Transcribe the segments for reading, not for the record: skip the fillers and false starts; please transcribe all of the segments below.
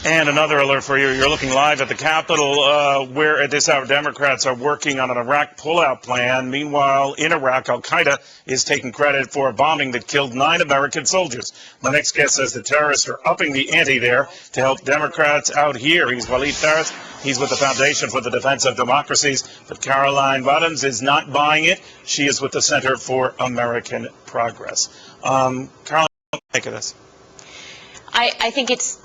And another alert for you. You're looking live at the Capitol, where at this hour Democrats are working on an Iraq pullout plan. Meanwhile, in Iraq, al-Qaeda is taking credit for a bombing that killed 9 American soldiers. My next guest says the terrorists are upping the ante there to help Democrats out here. He's Walid Faris. He's with the Foundation for the Defense of Democracies. But Caroline Wadhams is not buying it. She is with the Center for American Progress. Caroline, what do you make of this? I think it's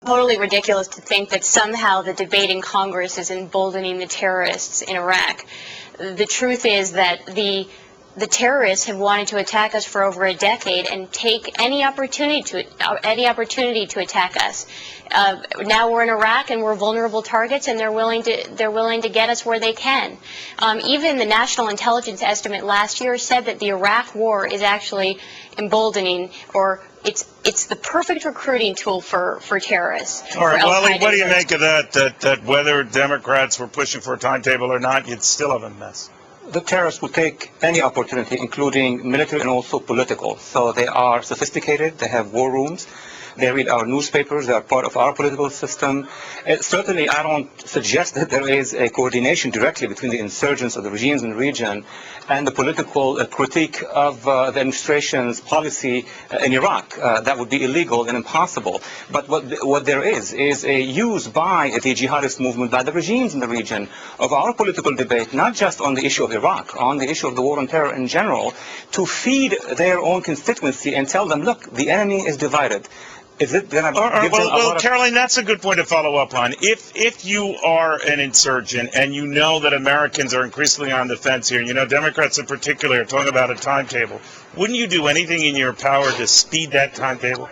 totally ridiculous to think that somehow the debate in Congress is emboldening the terrorists in Iraq. The truth is that the terrorists have wanted to attack us for over a decade and take any opportunity to attack us. Now we're in Iraq and we're vulnerable targets, and they're willing to get us where they can. Even the National Intelligence Estimate last year said that the Iraq War is actually emboldening, or it's the perfect recruiting tool for terrorists. All right, Wally, what do you make of that whether Democrats were pushing for a timetable or not, you'd still have a mess? The terrorists will take any opportunity, including military and also political. So they are sophisticated, they have war rooms, they read our newspapers, they are part of our political system. Certainly, I don't suggest that there is a coordination directly between the insurgents of the regimes in the region and the political critique of the administration's policy in Iraq. That would be illegal and impossible. But what there is a use by the jihadist movement, by the regimes in the region, of our political debate, not just on the issue of Iraq, on the issue of the war on terror in general, to feed their own constituency and tell them, look, the enemy is divided. Is it going to well, Caroline, that's a good point to follow up on. If you are an insurgent and you know that Americans are increasingly on the fence here, and you know Democrats in particular are talking about a timetable, wouldn't you do anything in your power to speed that timetable?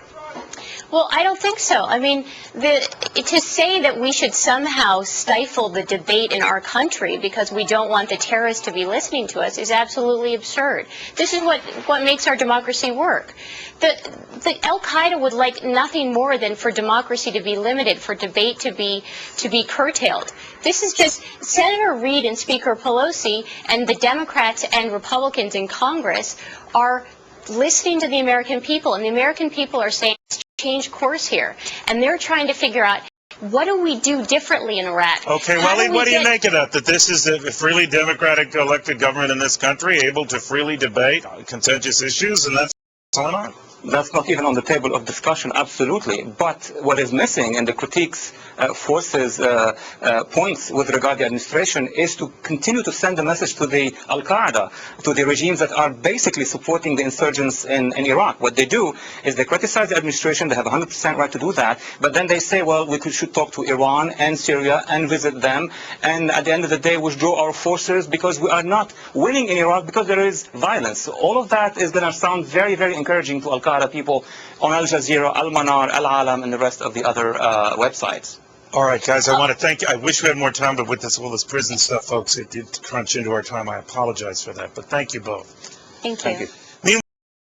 Well, I don't think so. I mean, to say that we should somehow stifle the debate in our country because we don't want the terrorists to be listening to us is absolutely absurd. This is what makes our democracy work. The al-Qaeda would like nothing more than for democracy to be limited, for debate to be curtailed. This is just Senator Reid and Speaker Pelosi and the Democrats and Republicans in Congress are listening to the American people, and the American people are saying change course here, and they're trying to figure out what do we do differently in Iraq. Okay, Wally, what do you make of that this is a freely democratic elected government in this country able to freely debate contentious issues, and that's going on? That's not even on the table of discussion, absolutely. But what is missing in the critiques forces points with regard to the administration is to continue to send a message to the al-Qaeda, to the regimes that are basically supporting the insurgents in Iraq. What they do is they criticize the administration, they have 100% right to do that, but then they say, well, we should talk to Iran and Syria and visit them, and at the end of the day withdraw our forces because we are not winning in Iraq because there is violence. So all of that is going to sound very, very encouraging to al-Qaeda people on Al Jazeera, Al Manar, Al Alam, and the rest of the other websites. All right, guys, I want to thank you. I wish we had more time, but with all this prison stuff, folks, it did crunch into our time. I apologize for that, but thank you both. Thank you. Thank you.